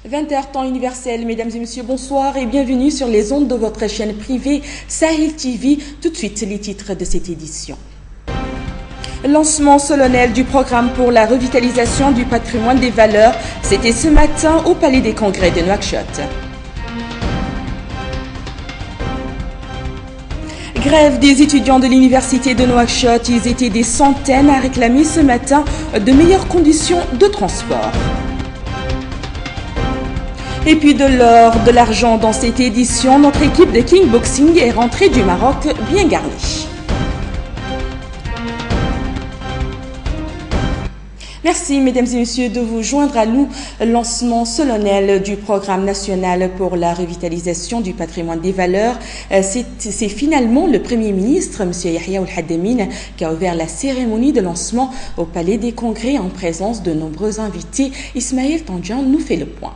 20h temps universel, mesdames et messieurs, bonsoir et bienvenue sur les ondes de votre chaîne privée Sahel TV. Tout de suite, les titres de cette édition. Lancement solennel du programme pour la revitalisation du patrimoine des valeurs, c'était ce matin au Palais des Congrès de Nouakchott. Grève des étudiants de l'université de Nouakchott, ils étaient des centaines à réclamer ce matin de meilleures conditions de transport. Et puis de l'or, de l'argent dans cette édition, notre équipe de Kingboxing est rentrée du Maroc bien garnie. Merci mesdames et messieurs de vous joindre à nous. Lancement solennel du programme national pour la revitalisation du patrimoine des valeurs. C'est finalement le Premier ministre, M. Yahya Ould-Hadamine, qui a ouvert la cérémonie de lancement au Palais des Congrès en présence de nombreux invités. Ismaël Tandian nous fait le point.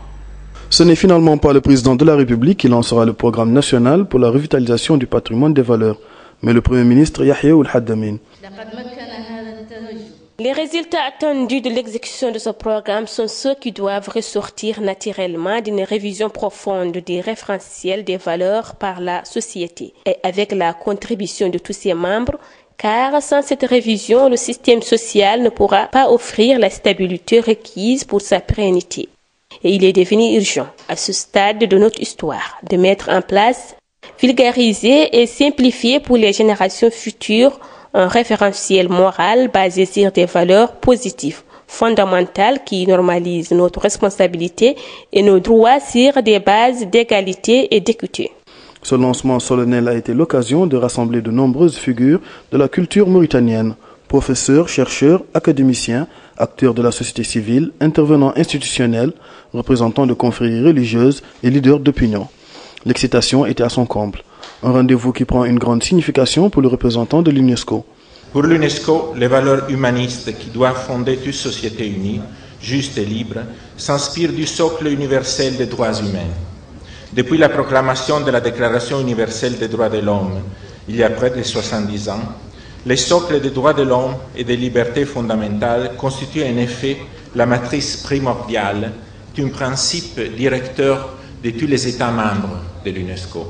Ce n'est finalement pas le président de la République qui lancera le programme national pour la revitalisation du patrimoine des valeurs, mais le Premier ministre Yahya Ould-Hadamine. Les résultats attendus de l'exécution de ce programme sont ceux qui doivent ressortir naturellement d'une révision profonde des référentiels des valeurs par la société et avec la contribution de tous ses membres, car sans cette révision, le système social ne pourra pas offrir la stabilité requise pour sa pérennité. Et il est devenu urgent, à ce stade de notre histoire, de mettre en place, vulgariser et simplifier pour les générations futures un référentiel moral basé sur des valeurs positives, fondamentales qui normalisent notre responsabilité et nos droits sur des bases d'égalité et d'équité. Ce lancement solennel a été l'occasion de rassembler de nombreuses figures de la culture mauritanienne, professeurs, chercheurs, académiciens, acteurs de la société civile, intervenants institutionnels, représentants de confréries religieuses et leaders d'opinion. L'excitation était à son comble. Un rendez-vous qui prend une grande signification pour le représentant de l'UNESCO. Pour l'UNESCO, les valeurs humanistes qui doivent fonder toute société unie, juste et libre, s'inspirent du socle universel des droits humains. Depuis la proclamation de la Déclaration universelle des droits de l'homme, il y a près de 70 ans, les socles des droits de l'homme et des libertés fondamentales constituent en effet la matrice primordiale d'un principe directeur de tous les États membres de l'UNESCO.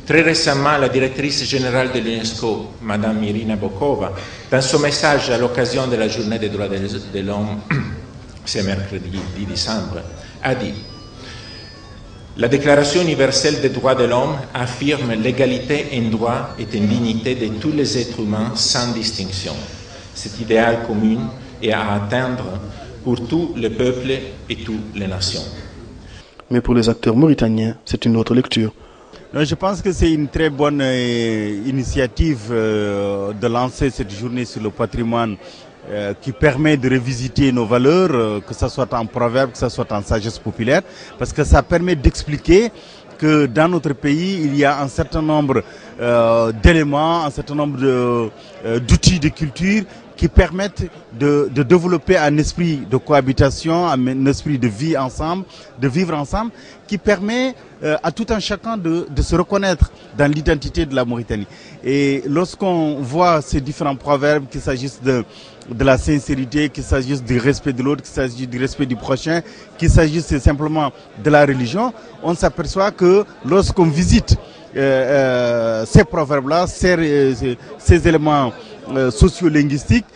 Très récemment, la directrice générale de l'UNESCO, Mme Irina Bokova, dans son message à l'occasion de la Journée des droits de l'homme, ce mercredi 10 décembre, a dit « La Déclaration universelle des droits de l'homme affirme l'égalité en droit et en dignité de tous les êtres humains sans distinction. Cet idéal commun est à atteindre pour tous les peuples et toutes les nations. » Mais pour les acteurs mauritaniens, c'est une autre lecture. Je pense que c'est une très bonne initiative de lancer cette journée sur le patrimoine qui permet de revisiter nos valeurs, que ce soit en proverbe, que ce soit en sagesse populaire, parce que ça permet d'expliquer que dans notre pays, il y a un certain nombre d'éléments, un certain nombre d'outils de culture qui permettent de développer un esprit de cohabitation, un esprit de vie ensemble, de vivre ensemble, qui permet à tout un chacun de se reconnaître dans l'identité de la Mauritanie. Et lorsqu'on voit ces différents proverbes, qu'il s'agisse de la sincérité, qu'il s'agisse du respect de l'autre, qu'il s'agisse du respect du prochain, qu'il s'agisse simplement de la religion, on s'aperçoit que lorsqu'on visite ces proverbes-là, ces éléments sociolinguistiques,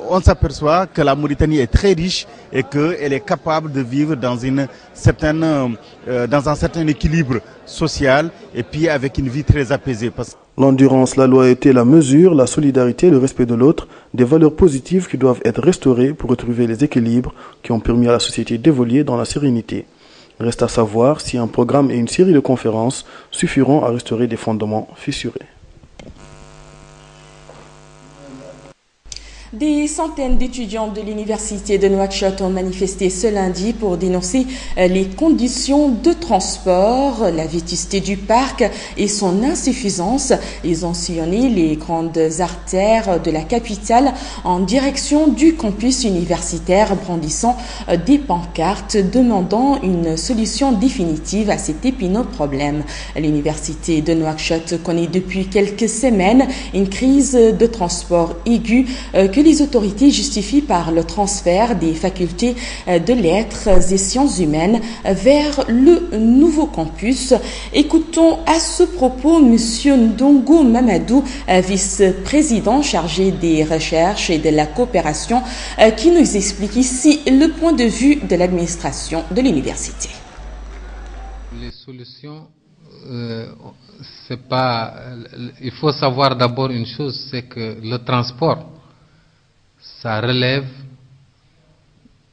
on s'aperçoit que la Mauritanie est très riche et qu'elle est capable de vivre dans un certain équilibre social et puis avec une vie très apaisée. L'endurance, la loyauté, la mesure, la solidarité, le respect de l'autre, des valeurs positives qui doivent être restaurées pour retrouver les équilibres qui ont permis à la société d'évoluer dans la sérénité. Reste à savoir si un programme et une série de conférences suffiront à restaurer des fondements fissurés. Des centaines d'étudiants de l'université de Nouakchott ont manifesté ce lundi pour dénoncer les conditions de transport, la vétusté du parc et son insuffisance. Ils ont sillonné les grandes artères de la capitale en direction du campus universitaire, brandissant des pancartes demandant une solution définitive à cet épineux problème. L'université de Nouakchott connaît depuis quelques semaines une crise de transport aiguë que que les autorités justifient par le transfert des facultés de lettres et sciences humaines vers le nouveau campus. Écoutons à ce propos M. Ndongo Mamadou, vice-président chargé des recherches et de la coopération, qui nous explique ici le point de vue de l'administration de l'université. Les solutions, c'est pas. Il faut savoir d'abord une chose, c'est que le transport, ça relève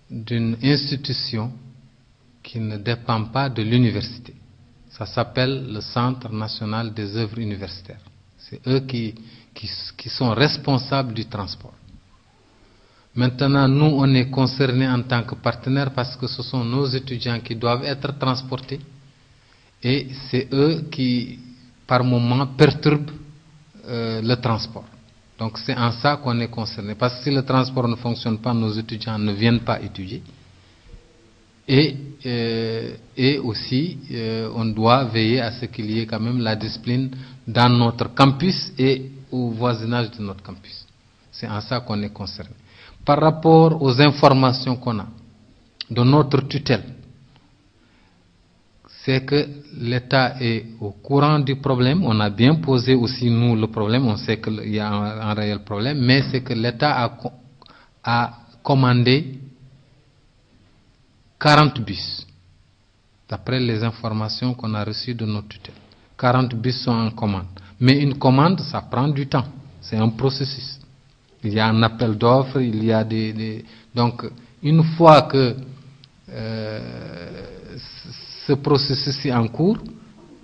d'une institution qui ne dépend pas de l'université. Ça s'appelle le Centre national des œuvres universitaires. C'est eux qui sont responsables du transport. Maintenant, nous, on est concernés en tant que partenaires parce que ce sont nos étudiants qui doivent être transportés et c'est eux qui, par moment, perturbent le transport. Donc c'est en ça qu'on est concerné. Parce que si le transport ne fonctionne pas, nos étudiants ne viennent pas étudier. Et aussi, on doit veiller à ce qu'il y ait quand même la discipline dans notre campus et au voisinage de notre campus. C'est en ça qu'on est concerné. Par rapport aux informations qu'on a de notre tutelle, c'est que l'État est au courant du problème. On a bien posé aussi, nous, le problème. On sait qu'il y a un réel problème. Mais c'est que l'État a commandé 40 bus, d'après les informations qu'on a reçues de notre tutelle. 40 bus sont en commande. Mais une commande, ça prend du temps. C'est un processus. Il y a un appel d'offres, il y a Donc, une fois que ce processus est en cours,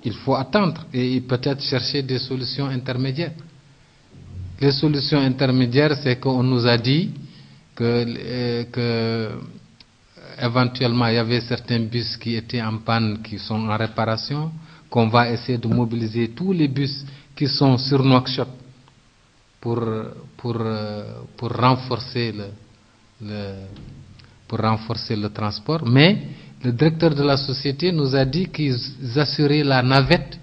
il faut attendre et peut-être chercher des solutions intermédiaires. Les solutions intermédiaires, c'est qu'on nous a dit que éventuellement il y avait certains bus qui étaient en panne, qui sont en réparation, qu'on va essayer de mobiliser tous les bus qui sont sur Nouakchott pour renforcer le transport. Mais le directeur de la société nous a dit qu'ils assuraient la navette.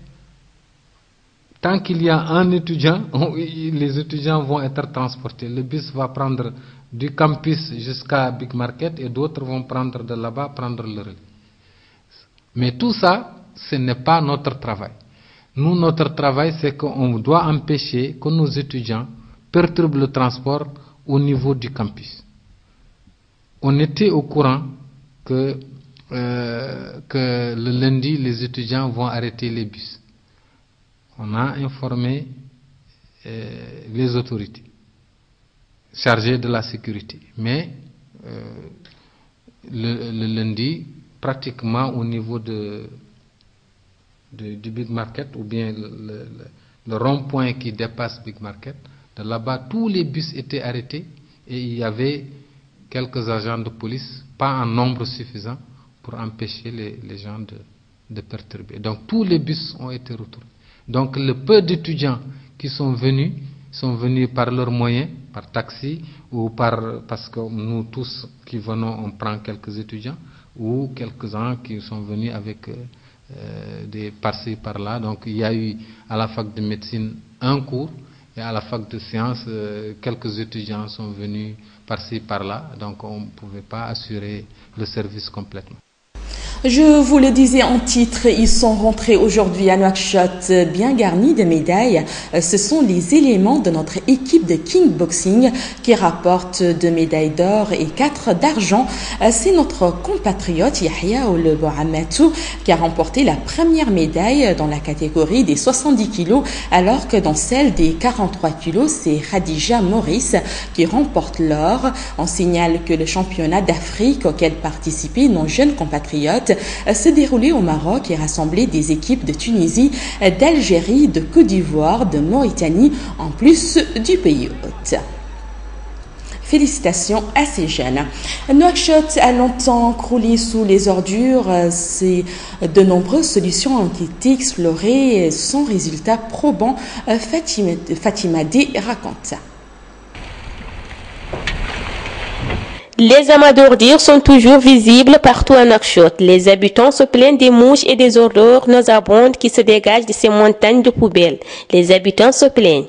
Tant qu'il y a un étudiant, les étudiants vont être transportés. Le bus va prendre du campus jusqu'à Big Market et d'autres vont prendre de là-bas, prendre le relais. Mais tout ça, ce n'est pas notre travail. Nous, notre travail, c'est qu'on doit empêcher que nos étudiants perturbent le transport au niveau du campus. On était au courant que le lundi, les étudiants vont arrêter les bus. On a informé les autorités chargées de la sécurité. Mais le lundi, pratiquement au niveau du Big Market, ou bien le rond-point qui dépasse Big Market, de là-bas, tous les bus étaient arrêtés et il y avait quelques agents de police, pas en nombre suffisant, pour empêcher les gens de perturber. Donc tous les bus ont été retournés. Donc le peu d'étudiants qui sont venus par leurs moyens, par taxi, ou parce que nous tous qui venons, on prend quelques étudiants, ou quelques-uns qui sont venus avec des par-ci, par-là. Donc il y a eu à la fac de médecine un cours, et à la fac de sciences, quelques étudiants sont venus par-ci, par-là. Donc on ne pouvait pas assurer le service complètement. Je vous le disais en titre, ils sont rentrés aujourd'hui à Nouakchott bien garnis de médailles. Ce sont les éléments de notre équipe de kickboxing qui rapportent 2 médailles d'or et 4 d'argent. C'est notre compatriote Yahya Oulbouamatou qui a remporté la première médaille dans la catégorie des 70 kilos, alors que dans celle des 43 kilos, c'est Khadija Maurice qui remporte l'or. On signale que le championnat d'Afrique auquel participaient nos jeunes compatriotes se déroulait au Maroc et rassemblait des équipes de Tunisie, d'Algérie, de Côte d'Ivoire, de Mauritanie, en plus du pays hôte. Félicitations à ces jeunes. Nouakchott a longtemps croulé sous les ordures. De nombreuses solutions ont été explorées sans résultat probant. Fatima D raconte. Les amas d'ordures sont toujours visibles partout à Nouakchott. Les habitants se plaignent des mouches et des odeurs nauséabondes qui se dégagent de ces montagnes de poubelles. Les habitants se plaignent.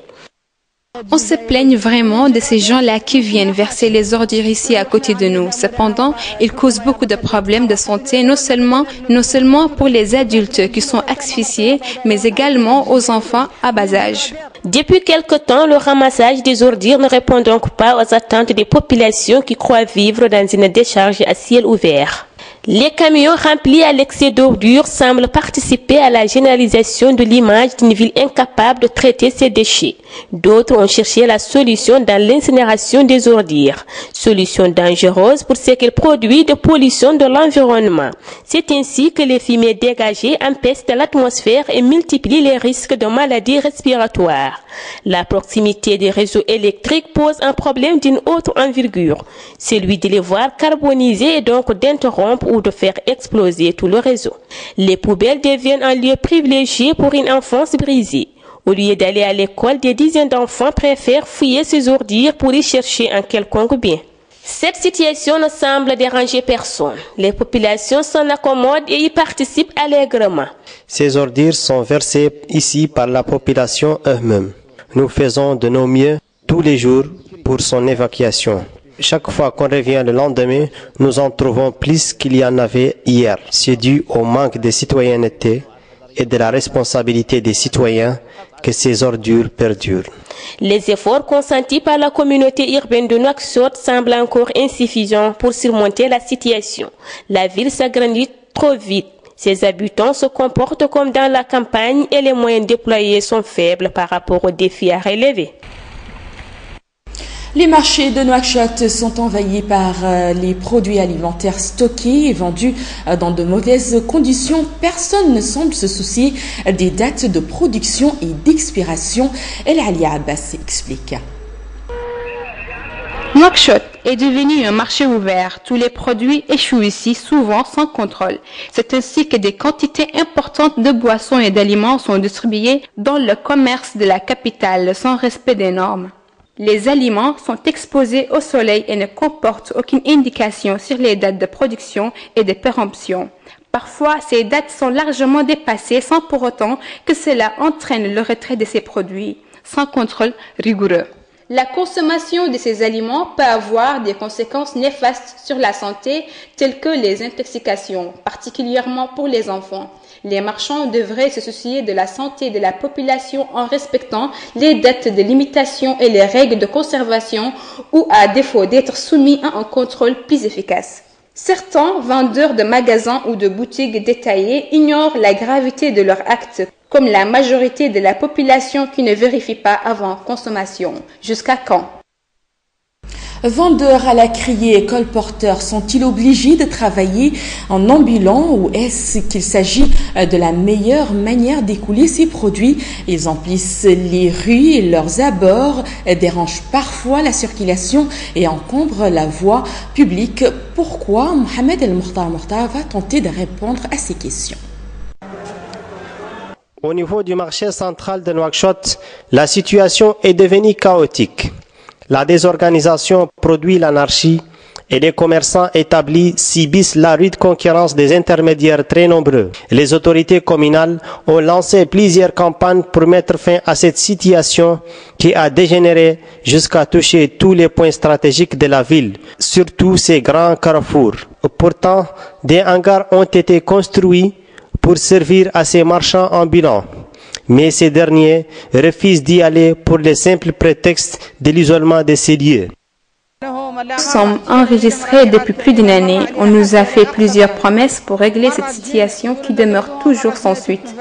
On se plaigne vraiment de ces gens-là qui viennent verser les ordures ici à côté de nous. Cependant, ils causent beaucoup de problèmes de santé, non seulement pour les adultes qui sont asphyxiés, mais également aux enfants à bas âge. Depuis quelque temps, le ramassage des ordures ne répond donc pas aux attentes des populations qui croient vivre dans une décharge à ciel ouvert. Les camions remplis à l'excès d'ordures semblent participer à la généralisation de l'image d'une ville incapable de traiter ses déchets. D'autres ont cherché la solution dans l'incinération des ordures, solution dangereuse pour ce qu'elle produit de pollution de l'environnement. C'est ainsi que les fumées dégagées empestent l'atmosphère et multiplient les risques de maladies respiratoires. La proximité des réseaux électriques pose un problème d'une autre envergure, celui de les voir carbonisés et donc d'interrompre ou de faire exploser tout le réseau. Les poubelles deviennent un lieu privilégié pour une enfance brisée. Au lieu d'aller à l'école, des dizaines d'enfants préfèrent fouiller ces ordures pour y chercher un quelconque bien. Cette situation ne semble déranger personne. Les populations s'en accommodent et y participent allègrement. Ces ordures sont versées ici par la population eux-mêmes. Nous faisons de nos mieux tous les jours pour son évacuation. Chaque fois qu'on revient le lendemain, nous en trouvons plus qu'il y en avait hier. C'est dû au manque de citoyenneté et de la responsabilité des citoyens que ces ordures perdurent. Les efforts consentis par la communauté urbaine de Nouakchott semblent encore insuffisants pour surmonter la situation. La ville s'agrandit trop vite. Ses habitants se comportent comme dans la campagne et les moyens déployés sont faibles par rapport aux défis à relever. Les marchés de Nouakchott sont envahis par les produits alimentaires stockés et vendus dans de mauvaises conditions. Personne ne semble se soucier des dates de production et d'expiration. El Alia Abbas explique. Nouakchott est devenu un marché ouvert. Tous les produits échouent ici, souvent sans contrôle. C'est ainsi que des quantités importantes de boissons et d'aliments sont distribués dans le commerce de la capitale sans respect des normes. Les aliments sont exposés au soleil et ne comportent aucune indication sur les dates de production et de péremption. Parfois, ces dates sont largement dépassées sans pour autant que cela entraîne le retrait de ces produits, sans contrôle rigoureux. La consommation de ces aliments peut avoir des conséquences néfastes sur la santé, telles que les intoxications, particulièrement pour les enfants. Les marchands devraient se soucier de la santé de la population en respectant les dates de limitation et les règles de conservation ou à défaut d'être soumis à un contrôle plus efficace. Certains vendeurs de magasins ou de boutiques détaillées ignorent la gravité de leurs actes, comme la majorité de la population qui ne vérifie pas avant consommation. Jusqu'à quand ? Vendeurs à la criée et colporteurs sont-ils obligés de travailler en ambulant ou est-ce qu'il s'agit de la meilleure manière d'écouler ces produits? Ils emplissent les rues et leurs abords dérangent parfois la circulation et encombrent la voie publique. Pourquoi? Mohamed El Mokhtar va tenter de répondre à ces questions. Au niveau du marché central de Nouakchott, la situation est devenue chaotique. La désorganisation produit l'anarchie et les commerçants établis subissent la rude concurrence des intermédiaires très nombreux. Les autorités communales ont lancé plusieurs campagnes pour mettre fin à cette situation qui a dégénéré jusqu'à toucher tous les points stratégiques de la ville, surtout ces grands carrefours. Pourtant, des hangars ont été construits pour servir à ces marchands ambulants. Mais ces derniers refusent d'y aller pour le simple prétexte de l'isolement de ces lieux. Nous sommes enregistrés depuis plus d'une année. On nous a fait plusieurs promesses pour régler cette situation qui demeure toujours sans suite.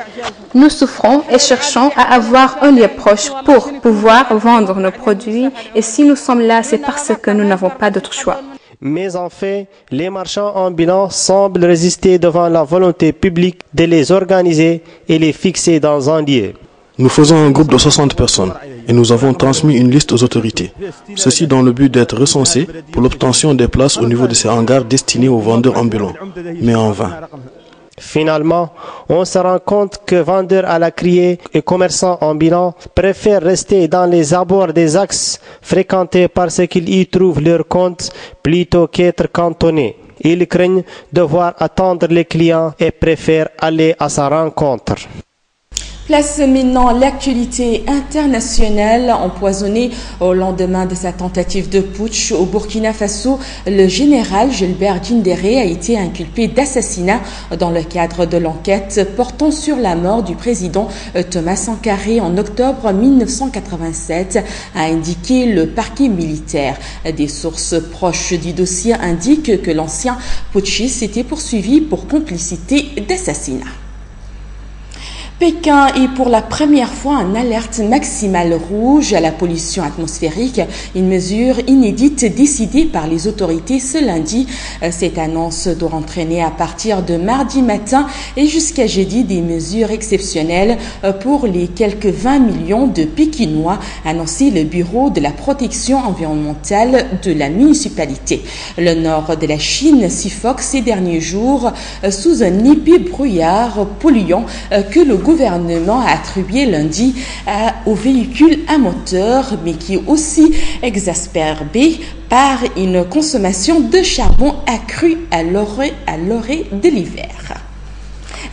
Nous souffrons et cherchons à avoir un lieu proche pour pouvoir vendre nos produits et si nous sommes là, c'est parce que nous n'avons pas d'autre choix. Mais en fait, les marchands ambulants semblent résister devant la volonté publique de les organiser et les fixer dans un lieu. Nous faisons un groupe de 60 personnes et nous avons transmis une liste aux autorités. Ceci dans le but d'être recensés pour l'obtention des places au niveau de ces hangars destinés aux vendeurs ambulants, mais en vain. Finalement, on se rend compte que vendeurs à la criée et commerçants ambulants préfèrent rester dans les abords des axes fréquentés parce qu'ils y trouvent leur compte plutôt qu'être cantonnés. Ils craignent devoir attendre les clients et préfèrent aller à sa rencontre. Place maintenant l'actualité internationale. Empoisonné au lendemain de sa tentative de putsch au Burkina Faso, le général Gilbert Diendéré a été inculpé d'assassinat dans le cadre de l'enquête portant sur la mort du président Thomas Sankara en octobre 1987, a indiqué le parquet militaire. Des sources proches du dossier indiquent que l'ancien putschiste était poursuivi pour complicité d'assassinat. Pékin est pour la première fois en alerte maximale rouge à la pollution atmosphérique, une mesure inédite décidée par les autorités ce lundi. Cette annonce doit entraîner à partir de mardi matin et jusqu'à jeudi des mesures exceptionnelles pour les quelques 20 millions de Pékinois, annoncé le bureau de la protection environnementale de la municipalité. Le nord de la Chine suffoque ces derniers jours sous un épais brouillard polluant que le gouvernement a attribué lundi aux véhicules à moteur, mais qui est aussi exacerbé par une consommation de charbon accrue à l'orée de l'hiver.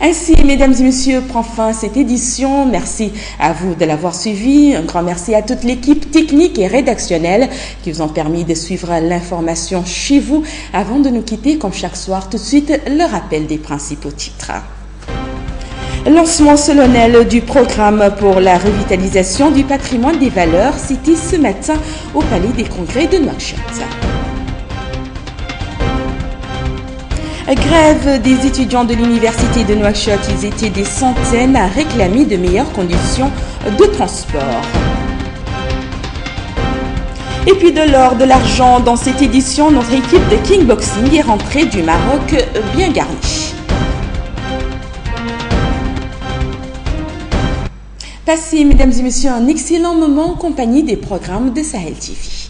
Ainsi, mesdames et messieurs, prend fin cette édition. Merci à vous de l'avoir suivi. Un grand merci à toute l'équipe technique et rédactionnelle qui vous ont permis de suivre l'information chez vous. Avant de nous quitter, comme chaque soir, tout de suite, le rappel des principaux titres. Lancement solennel du programme pour la revitalisation du patrimoine des valeurs, cité ce matin au Palais des Congrès de Nouakchott. Grève des étudiants de l'université de Nouakchott, ils étaient des centaines à réclamer de meilleures conditions de transport. Et puis de l'or, de l'argent dans cette édition, notre équipe de Kingboxing est rentrée du Maroc bien garnie. Passez, mesdames et messieurs, un excellent moment en compagnie des programmes de Sahel TV.